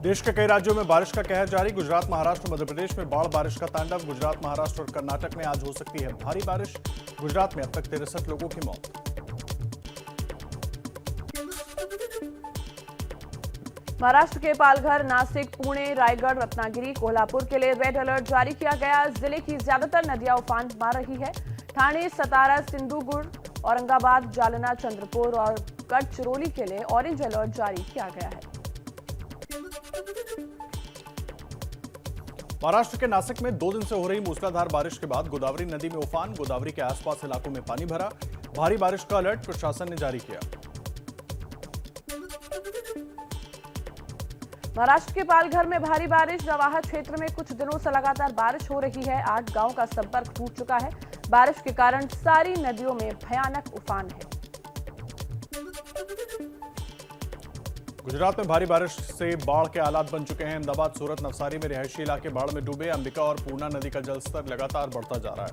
देश के कई राज्यों में बारिश का कहर जारी। गुजरात, महाराष्ट्र, मध्य प्रदेश में बाढ़ बारिश का तांडव। गुजरात, महाराष्ट्र और कर्नाटक में आज हो सकती है भारी बारिश। गुजरात में अब तक 63 लोगों की मौत। महाराष्ट्र के पालघर, नासिक, पुणे, रायगढ़, रत्नागिरी, कोल्हापुर के लिए रेड अलर्ट जारी किया गया। जिले की ज्यादातर नदियां उफान मार रही है। ठाणे, सतारा, सिंधुदुर्ग, औरंगाबाद, जालना, चंद्रपुर और गढ़चिरौली के लिए ऑरेंज अलर्ट जारी किया गया है। महाराष्ट्र के नासिक में 2 दिन से हो रही मूसलाधार बारिश के बाद गोदावरी नदी में उफान। गोदावरी के आसपास इलाकों में पानी भरा। भारी बारिश का अलर्ट प्रशासन ने जारी किया। महाराष्ट्र के पालघर में भारी बारिश। जवाहर क्षेत्र में कुछ दिनों से लगातार बारिश हो रही है। 8 गांवों का संपर्क टूट चुका है। बारिश के कारण सारी नदियों में भयानक उफान है। गुजरात में भारी बारिश से बाढ़ के हालात बन चुके हैं। अहमदाबाद, सूरत, नवसारी में रिहायशी इलाके बाढ़ में डूबे। अंबिका और पूर्णा नदी का जलस्तर लगातार बढ़ता जा रहा है।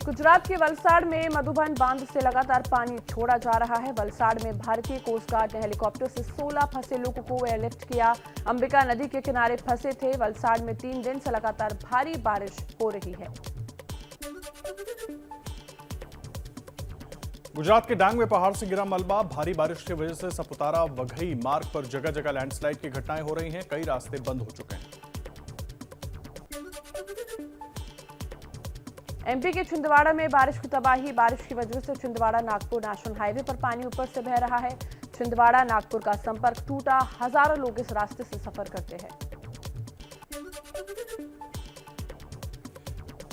गुजरात के वलसाड़ में मधुबन बांध से लगातार पानी छोड़ा जा रहा है। वलसाड़ में भारतीय कोस्ट गार्ड ने हेलीकॉप्टर से 16 फंसे लोगों को एयरलिफ्ट किया। अंबिका नदी के किनारे फंसे थे। वलसाड़ में 3 दिन से लगातार भारी बारिश हो रही है। गुजरात के डांग में पहाड़ से गिरा मलबा। भारी बारिश की वजह से सपुतारा वघई मार्ग पर जगह जगह लैंडस्लाइड की घटनाएं हो रही हैं। कई रास्ते बंद हो चुके हैं। एमपी के छिंदवाड़ा में बारिश की तबाही। बारिश की वजह से छिंदवाड़ा नागपुर नेशनल हाईवे पर पानी ऊपर से बह रहा है। छिंदवाड़ा नागपुर का संपर्क टूटा। हजारों लोग इस रास्ते से सफर करते हैं।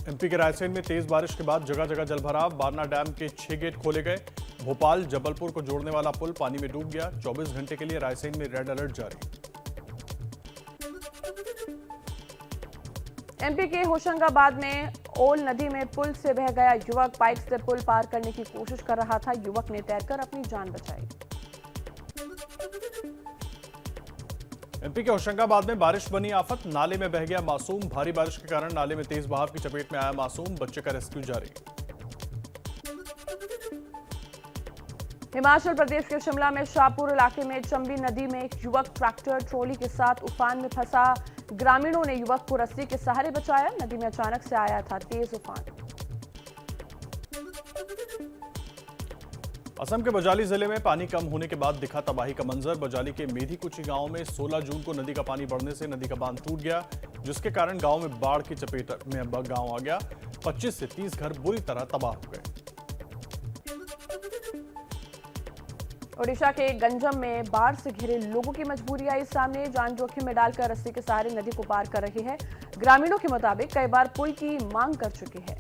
एमपी के रायसेन में तेज बारिश के बाद जगह जगह जलभराव। बारना डैम के 6 गेट खोले गए। भोपाल, जबलपुर को जोड़ने वाला पुल पानी में डूब गया। 24 घंटे के लिए रायसेन में रेड अलर्ट जारी। एमपी के होशंगाबाद में ओल नदी में पुल से बह गया युवक। बाइक से पुल पार करने की कोशिश कर रहा था। युवक ने तैरकर अपनी जान बचाई। एमपी के होशंगाबाद में बारिश बनी आफत। नाले में बह गया मासूम। भारी बारिश के कारण नाले में तेज बहाव की चपेट में आया मासूम। बच्चे का रेस्क्यू जारी। हिमाचल प्रदेश के शिमला में शाहपुर इलाके में चंबी नदी में एक युवक ट्रैक्टर ट्रॉली के साथ उफान में फंसा। ग्रामीणों ने युवक को रस्सी के सहारे बचाया। नदी में अचानक से आया था तेज उफान। असम के बजाली जिले में पानी कम होने के बाद दिखा तबाही का मंजर। बजाली के मेधीकुची गांव में 16 जून को नदी का पानी बढ़ने से नदी का बांध टूट गया, जिसके कारण गांव में बाढ़ की चपेट में गांव आ गया। 25 से 30 घर बुरी तरह तबाह हो गए। ओडिशा के गंजम में बाढ़ से घिरे लोगों की मजबूरी आई सामने। जान जोखिम में डालकर रस्सी के सहारे नदी को पार कर रहे हैं। ग्रामीणों के मुताबिक कई बार पुल की मांग कर चुके हैं।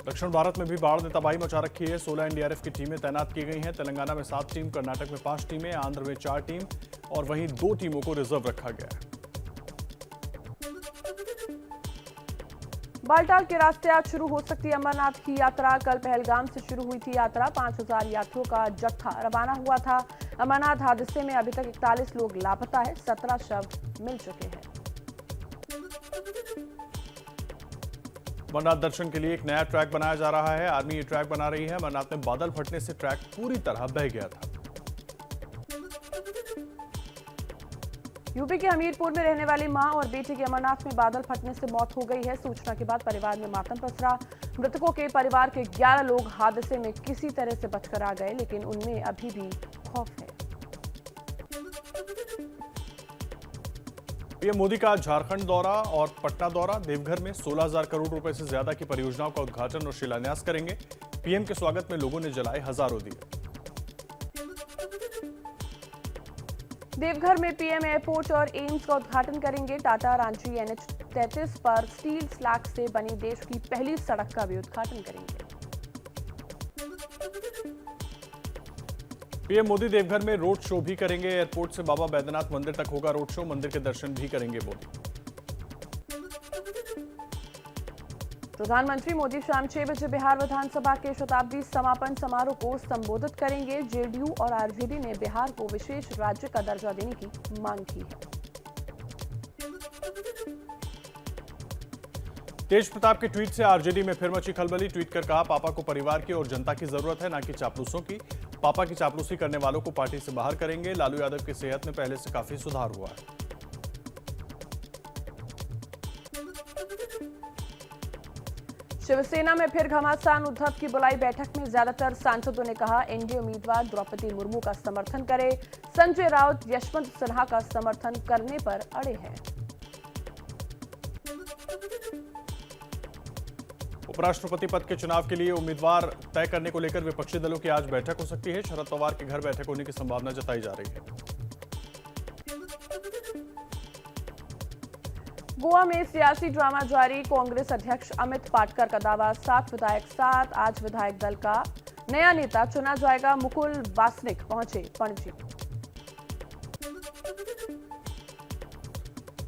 दक्षिण भारत में भी बाढ़ ने तबाही मचा रखी है। 16 एनडीआरएफ की टीमें तैनात की गई हैं। तेलंगाना में 7 टीम, कर्नाटक में 5 टीमें, आंध्र में 4 टीम और वहीं 2 टीमों को रिजर्व रखा गया है। बालटाल के रास्ते आज शुरू हो सकती है अमरनाथ की यात्रा। कल पहलगाम से शुरू हुई थी यात्रा। 5000 यात्रियों का जत्था रवाना हुआ था। अमरनाथ हादसे में अभी तक 41 लोग लापता है। 17 शव मिल चुके हैं। अमरनाथ दर्शन के लिए एक नया ट्रैक बनाया जा रहा है। आर्मी ये ट्रैक बना रही है। अमरनाथ में बादल फटने से ट्रैक पूरी तरह बह गया था। यूपी के हमीरपुर में रहने वाली मां और बेटी की अमरनाथ में बादल फटने से मौत हो गई है। सूचना के बाद परिवार में मातम पसरा। मृतकों के परिवार के 11 लोग हादसे में किसी तरह से बचकर आ गए, लेकिन उनमें अभी भी खौफ है। पीएम मोदी का झारखंड दौरा और पटना दौरा। देवघर में 16,000 करोड़ रुपए से ज्यादा की परियोजनाओं का उद्घाटन और शिलान्यास करेंगे। पीएम के स्वागत में लोगों ने जलाए हजारों दिए। देवघर में पीएम एयरपोर्ट और एम्स का उद्घाटन करेंगे। टाटा रांची NH-33 पर स्टील स्लैग से बनी देश की पहली सड़क का भी उद्घाटन करेंगे। पीएम मोदी देवघर में रोड शो भी करेंगे। एयरपोर्ट से बाबा बैद्यनाथ मंदिर तक होगा रोड शो। मंदिर के दर्शन भी करेंगे मोदी। प्रधानमंत्री मोदी शाम 6 बजे बिहार विधानसभा के शताब्दी समापन समारोह को संबोधित करेंगे। जेडीयू और आरजेडी ने बिहार को विशेष राज्य का दर्जा देने की मांग की है। तेज प्रताप के ट्वीट से आरजेडी में फिर मची खलबली। ट्वीट कर कहा, पापा को परिवार की और जनता की जरूरत है, ना कि चापलूसों की। पापा की चापलूसी करने वालों को पार्टी से बाहर करेंगे। लालू यादव की सेहत में पहले से काफी सुधार हुआ है। शिवसेना में फिर घमासान। उद्धव की बुलाई बैठक में ज्यादातर सांसदों ने कहा, एनडीए उम्मीदवार द्रौपदी मुर्मू का समर्थन करे। संजय राउत यशवंत सिन्हा का समर्थन करने पर अड़े हैं। उपराष्ट्रपति पद के चुनाव के लिए उम्मीदवार तय करने को लेकर विपक्षी दलों की आज बैठक हो सकती है। शरद पवार के घर बैठक होने की संभावना जताई जा रही है। गोवा में सियासी ड्रामा जारी। कांग्रेस अध्यक्ष अमित पाटकर का दावा, 7 विधायक साथ। आज विधायक दल का नया नेता चुना जाएगा। मुकुल वासनिक पहुंचे पणजी।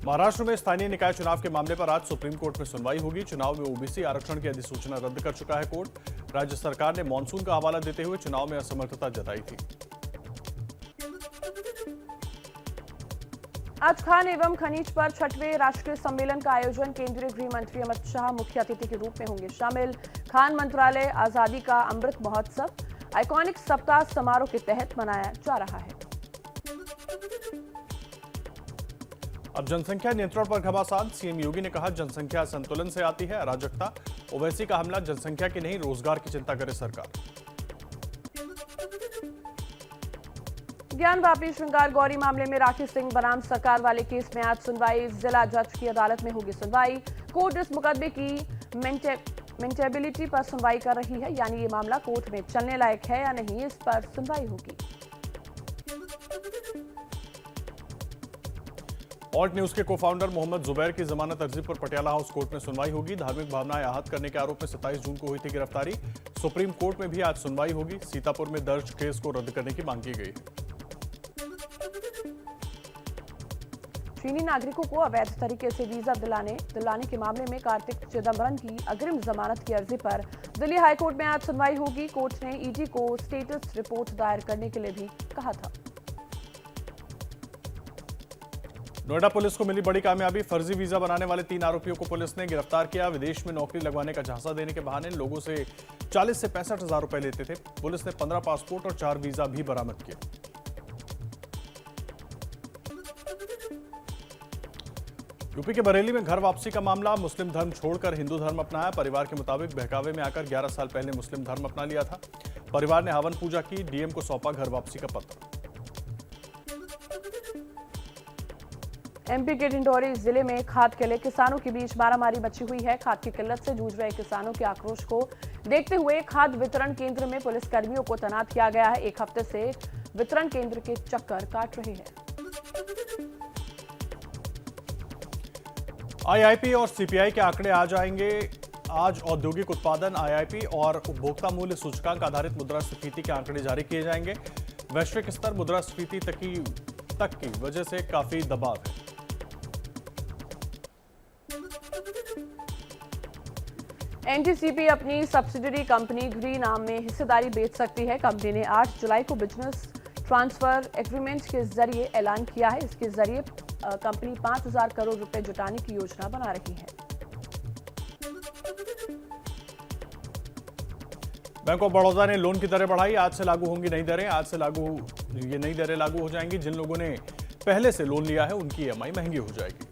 महाराष्ट्र में स्थानीय निकाय चुनाव के मामले पर आज सुप्रीम कोर्ट में सुनवाई होगी। चुनाव में ओबीसी आरक्षण की अधिसूचना रद्द कर चुका है कोर्ट। राज्य सरकार ने मानसून का हवाला देते हुए चुनाव में असमर्थता जताई थी। आज खान एवं खनिज पर 6वें राष्ट्रीय सम्मेलन का आयोजन। केंद्रीय गृह मंत्री अमित शाह मुख्य अतिथि के रूप में होंगे शामिल। खान मंत्रालय आजादी का अमृत महोत्सव आइकॉनिक सप्ताह समारोह के तहत मनाया जा रहा है। अब जनसंख्या नियंत्रण पर घमासान। सीएम योगी ने कहा, जनसंख्या संतुलन से आती है अराजकता। ओवैसी का हमला, जनसंख्या की नहीं रोजगार की चिंता करे सरकार। ज्ञानवापी श्रृंगार गौरी मामले में राखी सिंह बनाम सरकार वाले केस में आज सुनवाई। जिला जज की अदालत में होगी सुनवाई। कोर्ट इस मुकदमे की मेंटेबिलिटी पर सुनवाई कर रही है, यानी ये मामला कोर्ट में चलने लायक है या नहीं, इस पर सुनवाई होगी। ऑल्ट न्यूज के को-फाउंडर मोहम्मद जुबैर की जमानत अर्जी पर पटियाला हाउस कोर्ट में सुनवाई होगी। धार्मिक भावनाएं आहत करने के आरोप में 27 जून को हुई थी गिरफ्तारी। सुप्रीम कोर्ट में भी आज सुनवाई होगी। सीतापुर में दर्ज केस को रद्द करने की मांग की गई है। चीनी नागरिकों को अवैध तरीके से वीजा दिलाने के मामले में कार्तिक चिदंबरम की अग्रिम जमानत की अर्जी पर दिल्ली हाईकोर्ट में आज सुनवाई होगी। कोर्ट ने ईडी को स्टेटस रिपोर्ट दायर करने के लिए भी कहा था। नोएडा पुलिस को मिली बड़ी कामयाबी। फर्जी वीजा बनाने वाले 3 आरोपियों को पुलिस ने गिरफ्तार किया। विदेश में नौकरी लगवाने का झांसा देने के बहाने लोगों से 40 से 65 हजार रुपए लेते थे। पुलिस ने 15 पासपोर्ट और 4 वीजा भी बरामद किए। यूपी के बरेली में घर वापसी का मामला। मुस्लिम धर्म छोड़कर हिंदू धर्म अपनाया। परिवार के मुताबिक बहकावे में आकर 11 साल पहले मुस्लिम धर्म अपना लिया था। परिवार ने हवन पूजा की। डीएम को सौंपा घर वापसी का पत्र। एमपी के डिंडोरी जिले में खाद के लिए किसानों के बीच मारामारी मची हुई है। खाद की किल्लत से जूझ रहे किसानों के आक्रोश को देखते हुए खाद वितरण केंद्र में पुलिस कर्मियों को तैनात किया गया है। एक हफ्ते से वितरण केंद्र के चक्कर काट रहे हैं। आईआईपी और सीपीआई के आंकड़े आ जाएंगे। आज औद्योगिक उत्पादन, आईआईपी और उपभोक्ता मूल्य सूचकांक आधारित मुद्रास्फीति के आंकड़े जारी किए जाएंगे। वैश्विक स्तर मुद्रास्फीति तक की वजह से काफी दबाव है। एनटीसीपी अपनी सब्सिडरी कंपनी ग्री नाम में हिस्सेदारी बेच सकती है। कंपनी ने 8 जुलाई को बिजनेस ट्रांसफर एग्रीमेंट के जरिए ऐलान किया है। इसके जरिए कंपनी 5,000 करोड़ रुपए जुटाने की योजना बना रही है। बैंक ऑफ बड़ौदा ने लोन की दरें बढ़ाई। आज से लागू होंगी नई दरें। आज से ये नई दरें लागू हो जाएंगी। जिन लोगों ने पहले से लोन लिया है उनकी ईएमआई महंगी हो जाएगी।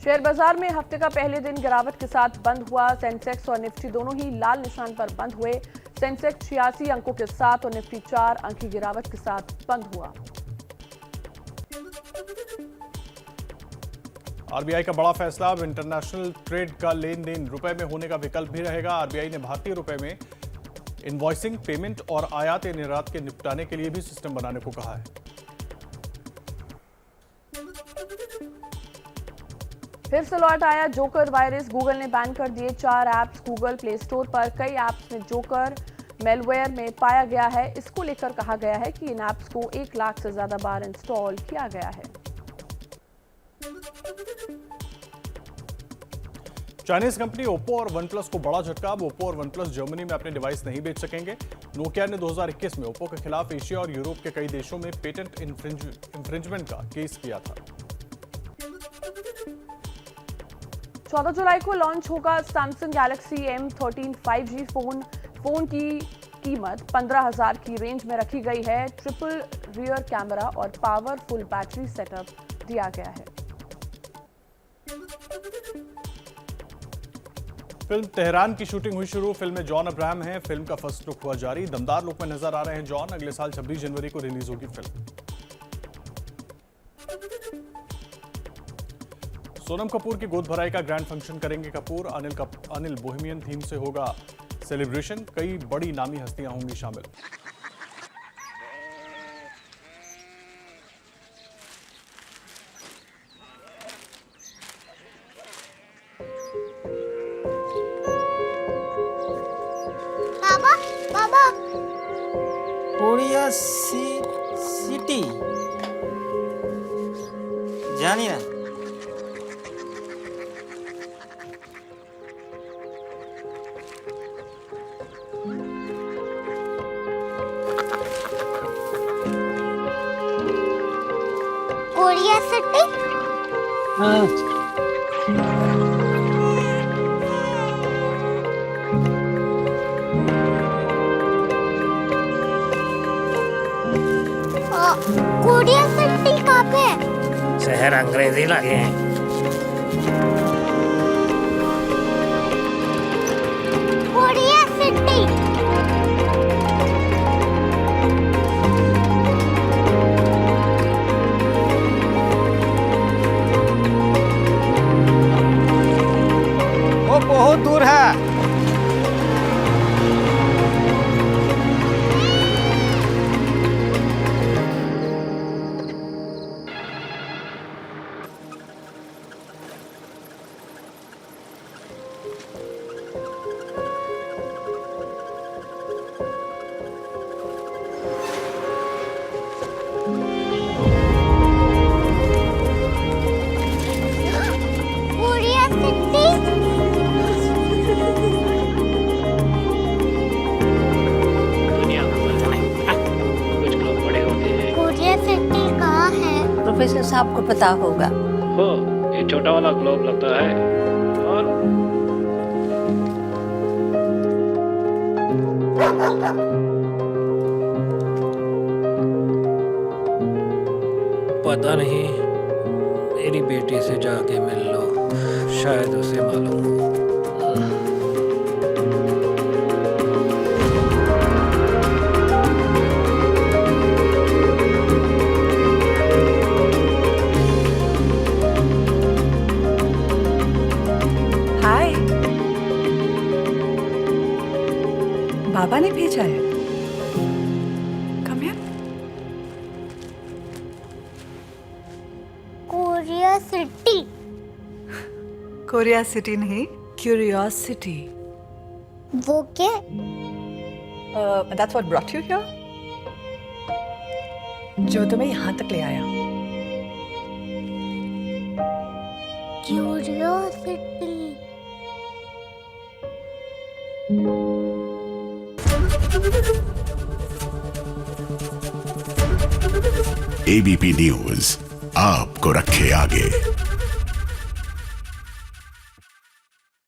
शेयर बाजार में हफ्ते का पहले दिन गिरावट के साथ बंद हुआ। सेंसेक्स और निफ्टी दोनों ही लाल निशान पर बंद हुए। सेंसेक्स 86 अंकों के साथ और निफ्टी 4 अंक की गिरावट के साथ बंद हुआ। आरबीआई का बड़ा फैसला। अब इंटरनेशनल ट्रेड का लेन देन रुपए में होने का विकल्प भी रहेगा। आरबीआई ने भारतीय रुपए में इनवॉइसिंग, पेमेंट और आयात निर्यात के निपटाने के लिए भी सिस्टम बनाने को कहा है। फिर से लौट आया जोकर वायरस। गूगल ने बैन कर दिए 4 ऐप्स। गूगल प्ले स्टोर पर कई ऐप्स में जोकर मेलवेयर में पाया गया है। इसको लेकर कहा गया है कि इन ऐप्स को 1 लाख से ज्यादा बार इंस्टॉल किया गया है। चाइनीज कंपनी ओप्पो और वनप्लस को बड़ा झटका। अब ओप्पो और वनप्लस जर्मनी में अपने डिवाइस नहीं बेच सकेंगे। नोकिया ने 2021 में ओप्पो के खिलाफ एशिया और यूरोप के कई देशों में पेटेंट इंफ्रिंजमेंट का केस किया था। 14 जुलाई को लॉन्च होगा Samsung Galaxy M13 5G phone की कीमत 15,000 की रेंज में रखी गई है। ट्रिपल रियर कैमरा और पावरफुल बैटरी सेटअप दिया गया है। फिल्म तेहरान की शूटिंग हुई शुरू। फिल्म में जॉन अब्राहम हैं। फिल्म का फर्स्ट लुक हुआ जारी। दमदार लुक में नजर आ रहे हैं जॉन। अगले साल 26 जनवरी को रिलीज होगी फिल्म। सोनम कपूर की गोद भराई का ग्रैंड फंक्शन करेंगे कपूर। अनिल बोहेमियन थीम से होगा सेलिब्रेशन। कई बड़ी नामी हस्तियां होंगी शामिल। बाबा बाबा कोरिया सिटी জানি না। कोरिया सिटी कोरिया सिटी कहाँ पे है? शहर अंग्रेजी लगे हैं। कोरिया सिटी वो बहुत दूर है। कोरिया सिटी दुनिया को पता नहीं। कुछ लोग बड़े होते हैं। कोरिया सिटी कहाँ है? प्रोफेसर साहब को पता होगा। हो, ये छोटा वाला ग्लोब लगता है। और पता नहीं, मेरी बेटी से जाके मिल लो, शायद उसे मालूम हो। हाय, बाबा ने भेजा है। Come here. Korea city Korea city नहीं, क्यूरियोसिटी। वो क्या? That's what brought you here. जो तुम्हें यहाँ तक ले आया। क्यूरियोसिटी एबीपी न्यूज आपको रखे आगे।